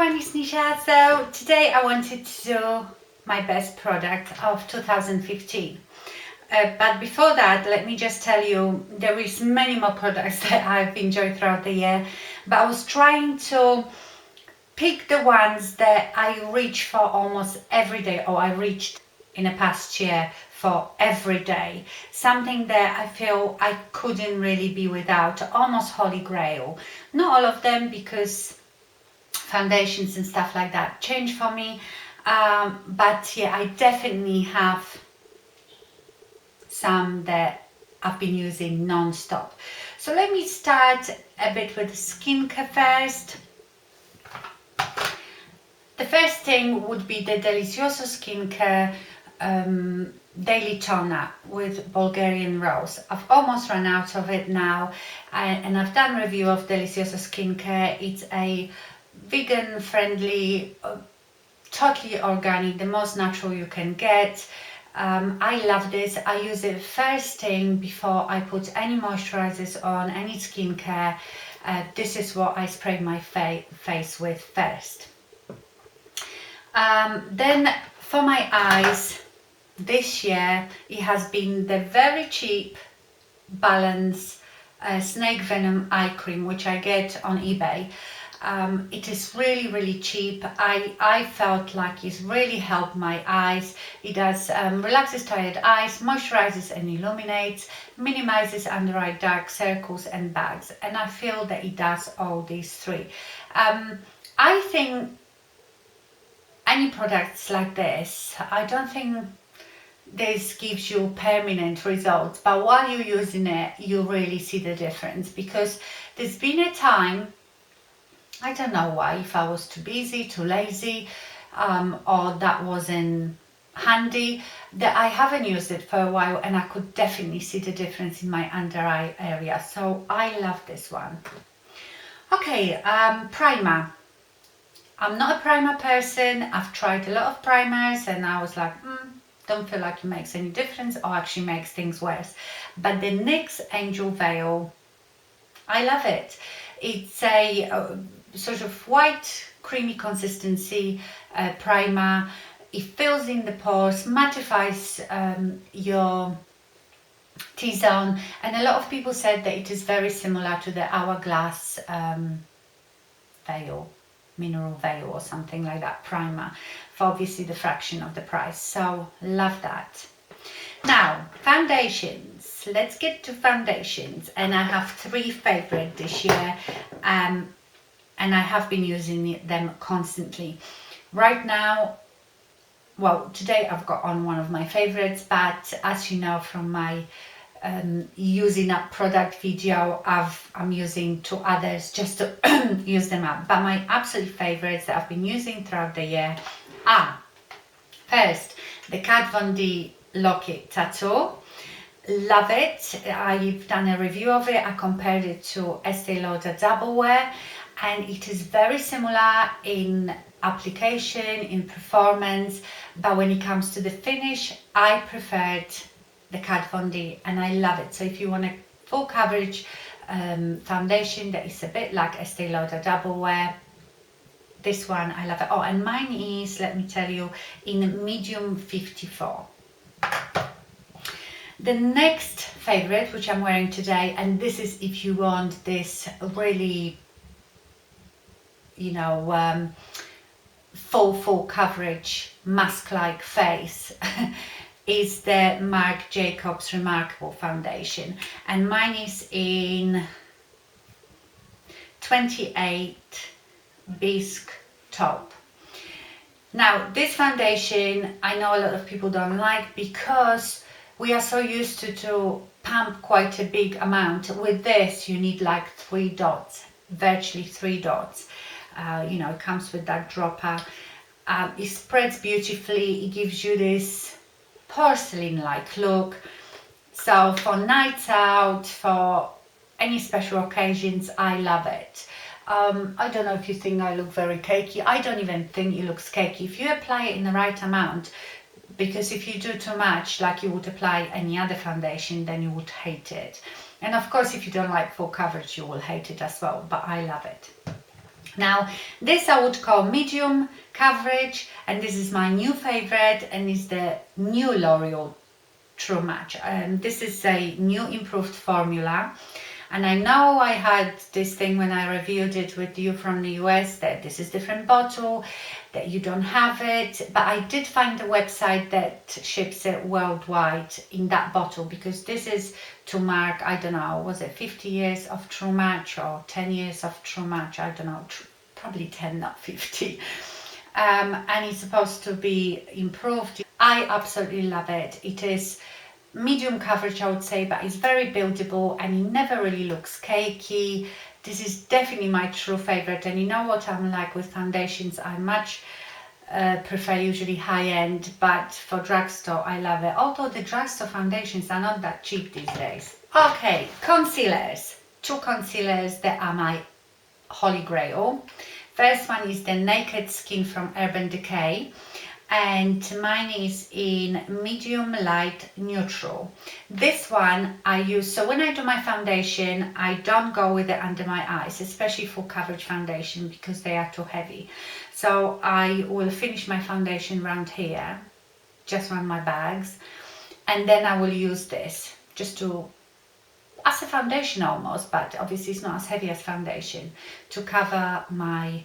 everyone, it's Nisha. So today I wanted to do my best product of 2015. But before that, let me just tell you, there is many more products that I've enjoyed throughout the year. But I was trying to pick the ones that I reach for almost every day, or I reached in the past year for every day. Something that I feel I couldn't really be without, almost holy grail. Not all of them, because foundations and stuff like that change for me, but yeah, I definitely have some that I've been using non-stop. So let me start a bit with skincare first. The first thing would be the Delizioso skincare daily toner with Bulgarian rose. I've almost run out of it now, and I've done a review of Delizioso skincare. It's a vegan friendly, totally organic, the most natural you can get. I love this. I use it first thing before I put any moisturizers on, any skincare. This is what I spray my face with first. Then for my eyes, this year it has been the very cheap Balance Snake Venom Eye Cream, which I get on eBay. It is really cheap. I felt like it's really helped my eyes. It does relaxes tired eyes, moisturizes and illuminates, minimizes under eye dark circles and bags, and I feel that it does all these three. I think any products like this, I don't think this gives you permanent results, but while you're using it, you really see the difference, because there's been a time, I don't know why, if I was too busy, too lazy, or that wasn't handy, that I haven't used it for a while, and I could definitely see the difference in my under eye area. So I love this one. Okay, primer. I'm not a primer person. I've tried a lot of primers and I was like, don't feel like it makes any difference, or actually makes things worse. But the Nyx Angel Veil, I love it. It's a sort of white creamy consistency primer. It fills in the pores, mattifies your T-zone, and a lot of people said that it is very similar to the Hourglass veil, mineral veil or something like that primer, for obviously the fraction of the price. So love that. Now foundations, let's get to foundations, and I have three favorite this year, and I have been using them constantly. Right now, well, today I've got on one of my favorites, but as you know from my using up product video, I'm using two others just to use them up. But my absolute favorites that I've been using throughout the year are, first, the Kat Von D Locket Tattoo. Love it. I've done a review of it. I compared it to Estee Lauder Double Wear, and it is very similar in application, in performance, but when it comes to the finish, I preferred the Kat Von D, and I love it. So if you want a full coverage foundation that is a bit like Estee Lauder Double Wear, this one, I love it. Oh, and mine is, let me tell you, in medium 54. The next favorite, which I'm wearing today, and this is if you want this really, you know, full coverage mask-like face, is the Marc Jacobs Remarkable foundation, and mine is in 28 Bisque Taupe. Now this foundation, I know a lot of people don't like, because we are so used to pump quite a big amount. With this you need like 3 dots, virtually 3 dots. You know, it comes with that dropper. It spreads beautifully. It gives you this porcelain-like look. So for nights out, for any special occasions, I love it. I don't know if you think I look very cakey. I don't even think it looks cakey if you apply it in the right amount, because if you do too much, like you would apply any other foundation, then you would hate it. And of course, if you don't like full coverage, you will hate it as well, but I love it. Now, this I would call medium coverage, and this is my new favorite, and is the new L'Oreal True Match. This is a new improved formula, and I know I had this thing when I reviewed it with you from the US that this is different bottle, that you don't have it, but I did find a website that ships it worldwide in that bottle, because this is to mark, I don't know, was it 50 years of True Match or 10 years of True Match? I don't know, probably 10, not 50. And it's supposed to be improved. I absolutely love it. It is medium coverage, I would say, but it's very buildable and it never really looks cakey. This is definitely my true favorite, and you know what I'm like with foundations, I much prefer usually high-end, but for drugstore I love it, although the drugstore foundations are not that cheap these days. Okay, concealers. Two concealers that are my holy grail. First one is the Naked Skin from Urban Decay, and mine is in medium light neutral. This one I use, so when I do my foundation, I don't go with it under my eyes, especially full coverage foundation, because they are too heavy. So I will finish my foundation around here, just around my bags, and then I will use this just to, as a foundation almost, but obviously it's not as heavy as foundation, to cover my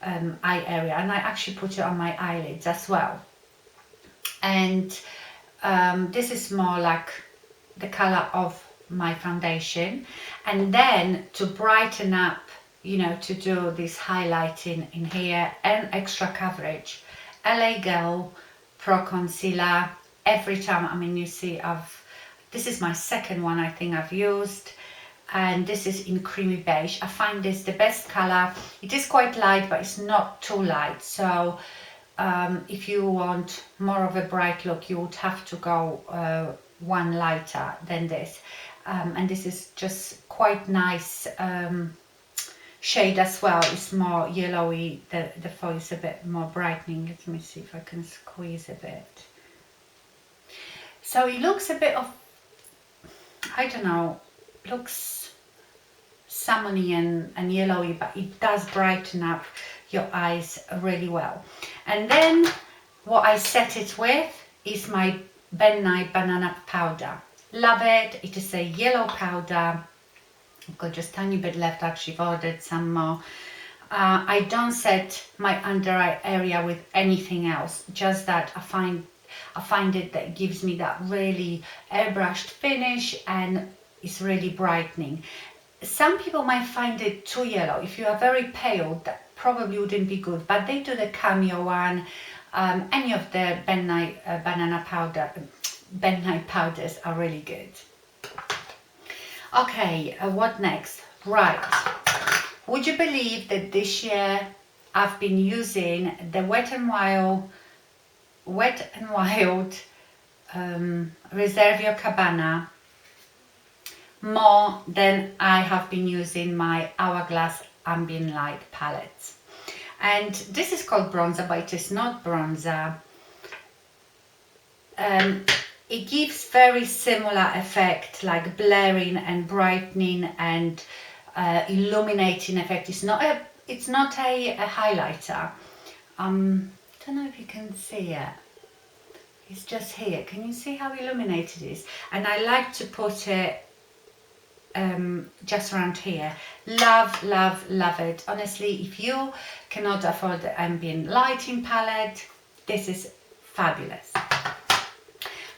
eye area, and I actually put it on my eyelids as well. And this is more like the color of my foundation. And then to brighten up, you know, to do this highlighting in here and extra coverage, LA Girl Pro Concealer. Every time, I mean, you see, this is my second one I think I've used, and this is in creamy beige. I find this the best color. It is quite light, but it's not too light, so if you want more of a bright look, you would have to go one lighter than this, and this is just quite nice shade as well. It's more yellowy, the foil is a bit more brightening. Let me see if I can squeeze a bit. So it looks a bit of, I don't know, looks salmony and yellowy, but it does brighten up your eyes really well. And then what I set it with is my Nye Banana powder. Love it. It is a yellow powder. I've got just a tiny bit left. Actually, I've ordered some more. I don't set my under eye area with anything else, just that I find it that gives me that really airbrushed finish, and it's really brightening. Some people might find it too yellow. If you are very pale, that probably wouldn't be good, but they do the Cameo one. Any of the Nye Banana powder, Nye powders are really good. Okay, what next? Right, would you believe that this year I've been using the Wet n Wild Reserve Your Cabana more than I have been using my Hourglass Ambient Light palette. And this is called bronzer, but it is not bronzer. It gives very similar effect, like blurring and brightening and illuminating effect. It's not a highlighter. Don't know if you can see it. It's just here. Can you see how illuminated it is? And I like to put it just around here. Love, love, love it. Honestly, if you cannot afford the ambient lighting palette, this is fabulous.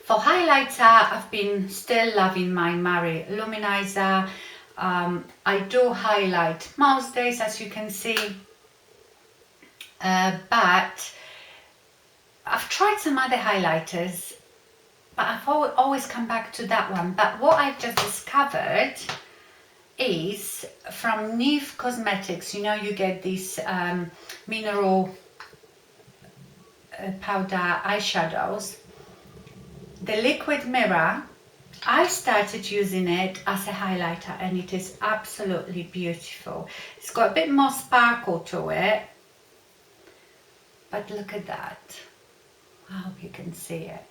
For highlighter, I've been still loving my Mary Luminizer. I do highlight most days, as you can see, but I've tried some other highlighters, but I've always come back to that one. But what I've just discovered is from Neve Cosmetics, you know, you get these mineral powder eyeshadows. The liquid mirror, I started using it as a highlighter and it is absolutely beautiful. It's got a bit more sparkle to it, but look at that. I hope you can see it.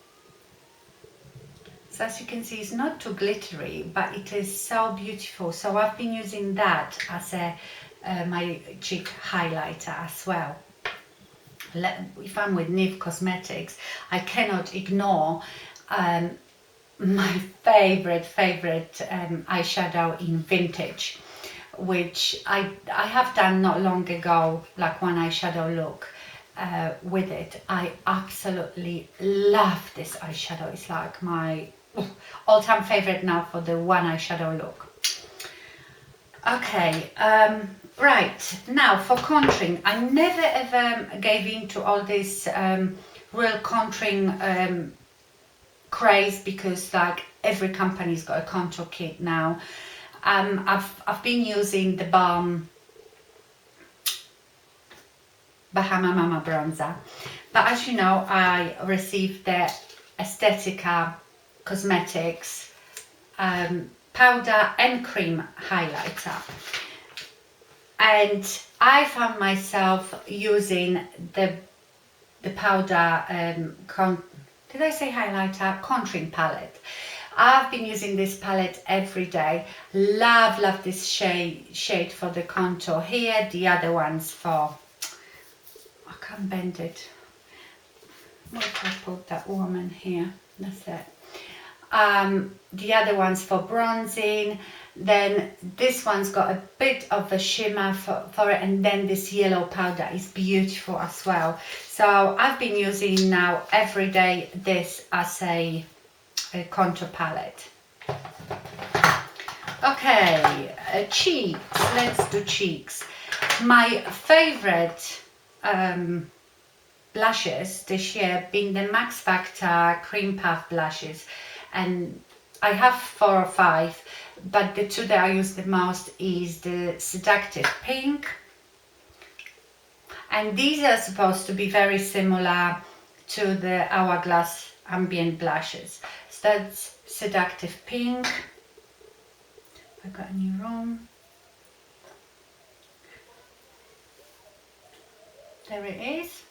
So as you can see, it's not too glittery, but it is so beautiful. So I've been using that as a my cheek highlighter as well. If I'm with Neve Cosmetics, I cannot ignore my favorite eyeshadow in Vintage, which I have done not long ago, like one eyeshadow look with it. I absolutely love this eyeshadow. It's like my all-time favorite now for the one eyeshadow look. Okay, right, now for contouring. I never ever gave in to all this real contouring craze, because like every company's got a contour kit now. I've been using the Balm Mama bronzer, but as you know, I received the Easthetica Cosmetics powder and cream highlighter, and I found myself using the powder did I say highlighter? Contouring palette. I've been using this palette every day. Love this shade for the contour here. The other ones for, I can't bend it. What if I put that woman here? That's it. The other one's for bronzing. Then this one's got a bit of a shimmer for it, and then this yellow powder is beautiful as well. So I've been using now every day this as a contour palette. Okay, cheeks. Let's do cheeks. My favorite blushes this year been the Max Factor Cream Puff blushes, and I have 4 or 5, but the 2 that I use the most is the Seductive Pink, and these are supposed to be very similar to the Hourglass Ambient blushes. So that's Seductive Pink. I got any room? There it is.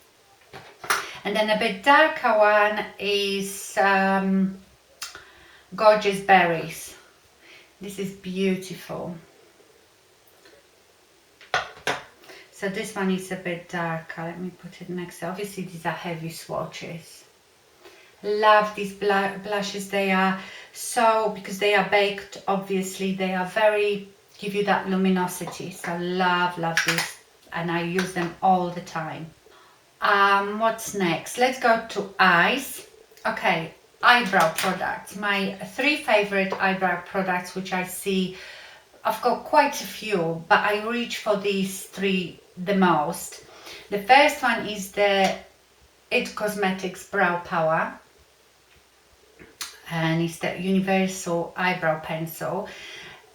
And then a bit darker one is Gorgeous Berries. This is beautiful. So this one is a bit darker. Let me put it next. Obviously these are heavy swatches. Love these blushes. They are so, because they are baked, obviously they are very, give you that luminosity. So love this, and I use them all the time. What's next? Let's go to eyes. Okay, eyebrow products. My 3 favorite eyebrow products, which I see, I've got quite a few, but I reach for these 3 the most. The first one is the IT Cosmetics Brow Power, and it's the Universal Eyebrow Pencil.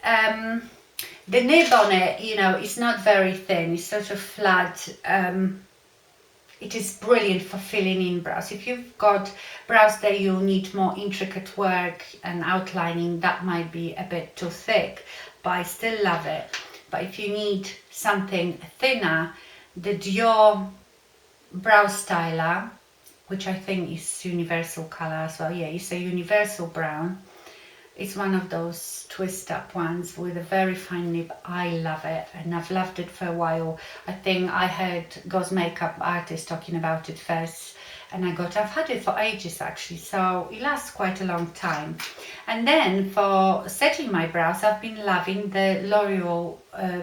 The nib on it, you know, it's not very thin, it's sort of flat. It is brilliant for filling in brows. If you've got brows that you need more intricate work and outlining, that might be a bit too thick, but I still love it. But if you need something thinner, the Dior Brow Styler, which I think is universal color as well. Yeah, it's a universal brown. It's one of those twist up ones with a very fine nib. I love it, and I've loved it for a while. I think I heard Go's makeup artist talking about it first, and I've had it for ages actually, so it lasts quite a long time. And then for setting my brows, I've been loving the L'Oreal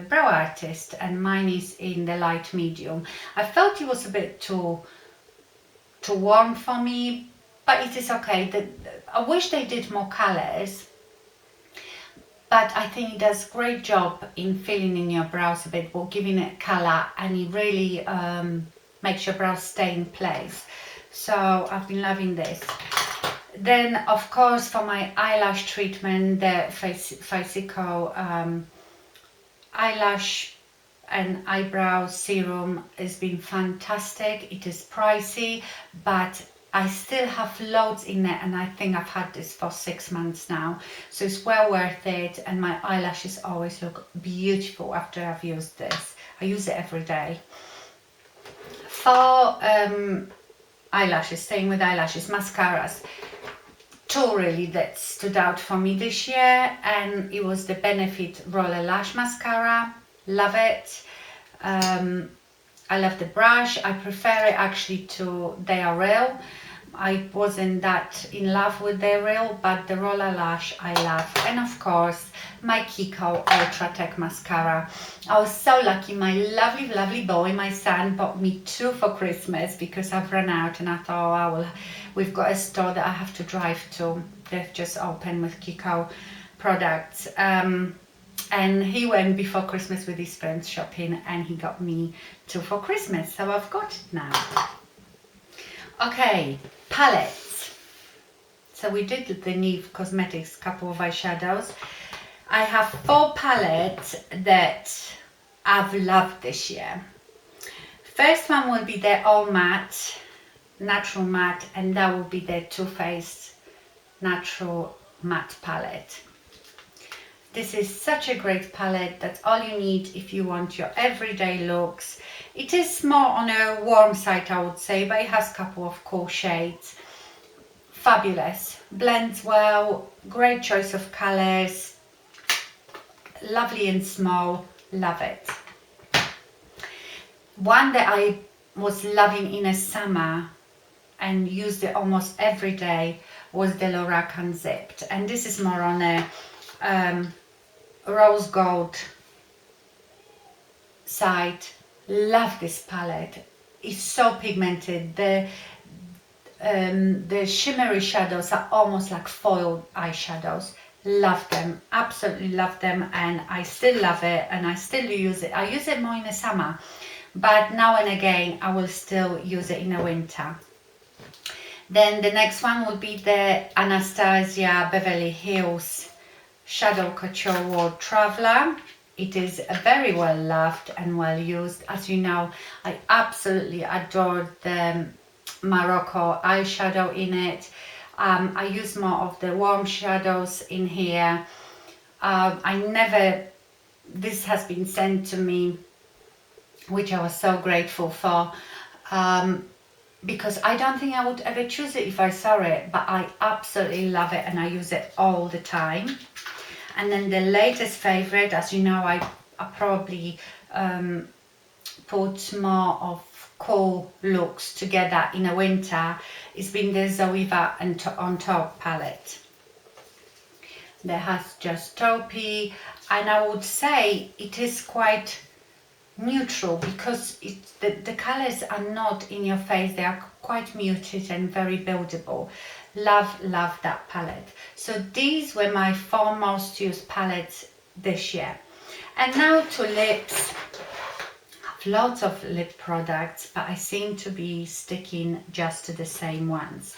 Brow Artist, and mine is in the light medium. I felt it was a bit too warm for me, but it is okay. I wish they did more colors, but I think it does a great job in filling in your brows a bit, or giving it color, and it really makes your brows stay in place. So I've been loving this. Then of course for my eyelash treatment, the Kiko eyelash and eyebrow serum has been fantastic. It is pricey, but I still have loads in it, and I think I've had this for 6 months now, so it's well worth it, and my eyelashes always look beautiful after I've used this. I use it every day. For eyelashes, staying with eyelashes, mascaras, 2 really that stood out for me this year, and it was the Benefit Roller Lash Mascara Love it. I love the brush. I prefer it actually to their real. I wasn't that in love with their real, but the roller lash I love. And of course, my Kiko Ultra Tech mascara. I was so lucky. My lovely, lovely boy, my son, bought me 2 for Christmas because I've run out, and I thought, oh, we've got a store that I have to drive to. They've just opened with Kiko products. And he went before Christmas with his friends shopping, and he got me 2 for Christmas, so I've got it now. Okay, palettes. So we did the Neve Cosmetics couple of eyeshadows. I have 4 palettes that I've loved this year. First one will be the All Matte, Natural Matte, and that will be the Too Faced Natural Matte palette. This is such a great palette. That's all you need if you want your everyday looks. It is more on a warm side, I would say, but it has a couple of cool shades. Fabulous. Blends well. Great choice of colors. Lovely and small. Love it. One that I was loving in the summer and used it almost every day was the Lorac Unzipped. And this is more on a rose gold side. Love this palette. It's so pigmented. The shimmery shadows are almost like foiled eyeshadows. Love them, absolutely love them, and I still love it, and I still use it. I use it more in the summer, but now and again I will still use it in the winter. Then the next one will be the Anastasia Beverly Hills Shadow Couture World Traveler. It is very well loved and well used. As you know, I absolutely adore the Morocco eyeshadow in it. I use more of the warm shadows in here. This has been sent to me, which I was so grateful for. Because I don't think I would ever choose it if I saw it, but I absolutely love it and I use it all the time. And then the latest favorite, as you know, I probably put more of cool looks together in the winter. It's been the Zoeva and on Top palette. That has just taupe, and I would say it is quite neutral because the colors are not in your face. They are quite muted and very buildable. Love that palette. So these were my 4 most used palettes this year. And now to lips. I have lots of lip products, but I seem to be sticking just to the same ones.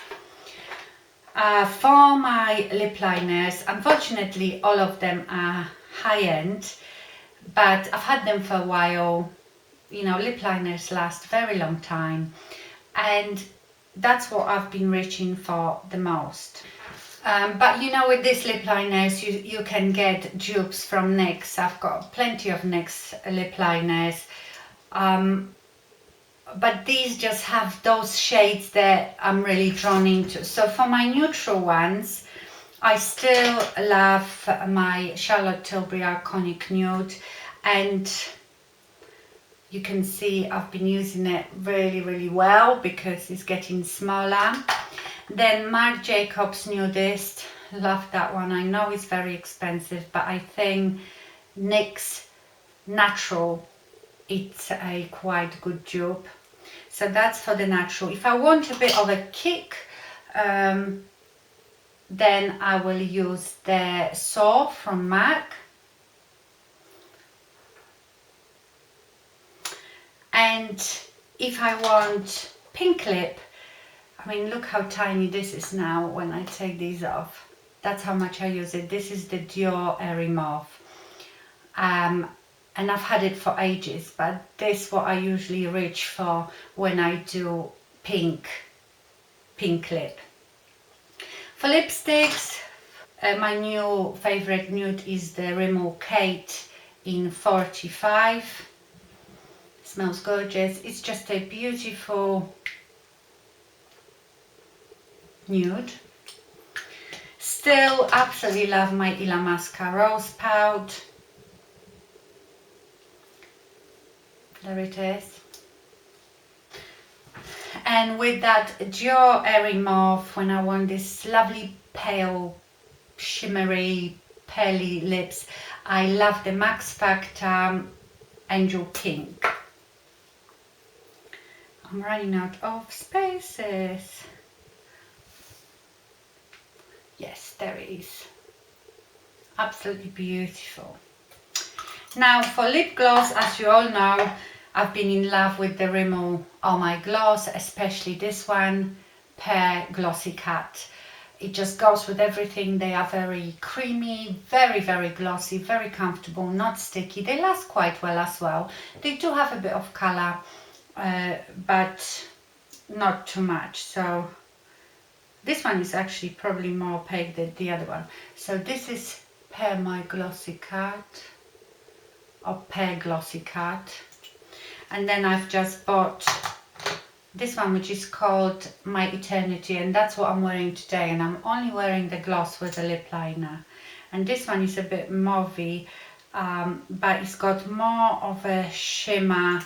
For my lip liners, unfortunately all of them are high-end, but I've had them for a while. You know, lip liners last a very long time, and that's what I've been reaching for the most. But you know, with these lip liners, you can get dupes from NYX. I've got plenty of NYX lip liners. But these just have those shades that I'm really drawn into. So for my neutral ones, I still love my Charlotte Tilbury Iconic Nude, and you can see I've been using it really well because it's getting smaller. Then Marc Jacobs Nudist, love that one. I know it's very expensive, but I think NYX Natural, it's a quite good dupe. So that's for the natural. If I want a bit of a kick, then I will use the Saw from MAC. And if I want pink lip, I mean, look how tiny this is now when I take these off. That's how much I use it. This is the Dior Airy Mauve. And I've had it for ages, but this is what I usually reach for when I do pink lip. For lipsticks, my new favorite nude is the Rimmel Kate in 45. Smells gorgeous. It's just a beautiful nude. Still absolutely love my Illamasqua Rose Pout. There it is. And with that Dior Airy Mauve, when I want this lovely pale, shimmery, pearly lips, I love the Max Factor Angel Pink. I'm running out of spaces. Yes, there it is. Absolutely beautiful. Now for lip gloss, as you all know, I've been in love with the Rimmel Oh My Gloss, especially this one, Pear Glossy Cut. It just goes with everything. They are very creamy, very, very glossy, very comfortable, not sticky. They last quite well as well. They do have a bit of colour, but not too much. So this one is actually probably more opaque than the other one. So this is Pear My Glossy Cut, or Pear Glossy Cut. And then I've just bought this one, which is called My Eternity, and that's what I'm wearing today, and I'm only wearing the gloss with a lip liner. And this one is a bit mauvey, but it's got more of a shimmer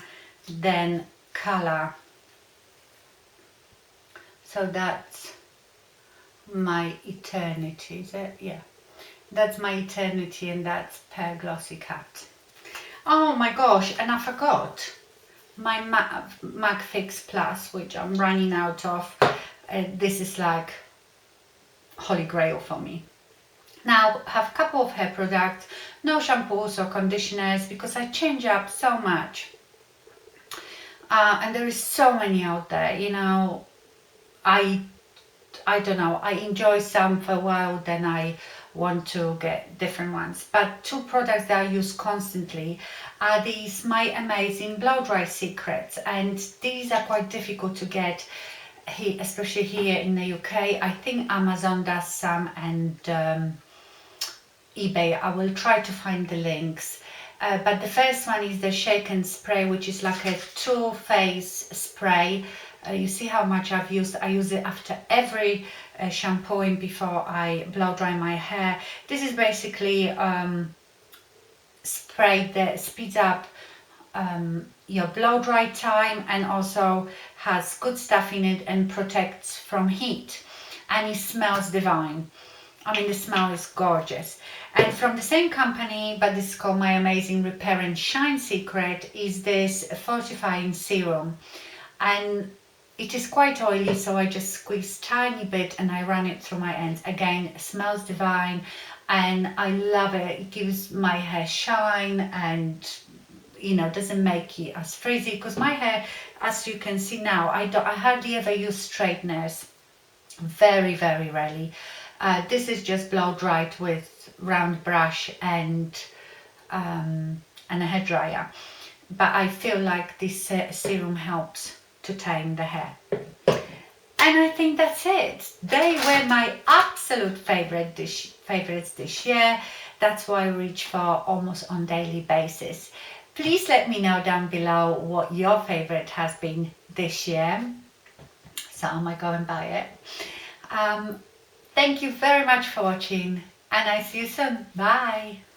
than colour. So that's My Eternity, is it? Yeah, that's My Eternity, and that's Pear Glossy Cut. Oh my gosh, and I forgot my MAC Fix Plus, which I'm running out of. This is like holy grail for me. Now I have a couple of hair products, no shampoos or conditioners, because I change up so much. And there is so many out there, you know. I don't know, I enjoy some for a while, then I want to get different ones. But two products that I use constantly are these My Amazing Blow Dry Secrets, and these are quite difficult to get here, especially here in the UK. I think Amazon does some, and eBay. I will try to find the links. But the first one is the Shake and Spray, which is like a two-phase spray. You see how much I've used. I use it after every shampooing before I blow dry my hair. This is basically spray that speeds up your blow dry time, and also has good stuff in it and protects from heat, and it smells divine. I mean, the smell is gorgeous. And from the same company, but this is called My Amazing Repair and Shine Secret, is this fortifying serum, and it is quite oily, so I just squeeze tiny bit and I run it through my ends. Again, it smells divine, and I love it. It gives my hair shine, and you know, doesn't make it as frizzy, because my hair, as you can see now, I hardly ever use straighteners, very, very rarely. This is just blow dried with round brush and a hairdryer, but I feel like this serum helps to tame the hair. And I think that's it. They were my absolute favorites this year. That's what I reach for almost on daily basis. Please let me know down below what your favorite has been this year, so I might go and buy it. Thank you very much for watching, and I see you soon. Bye.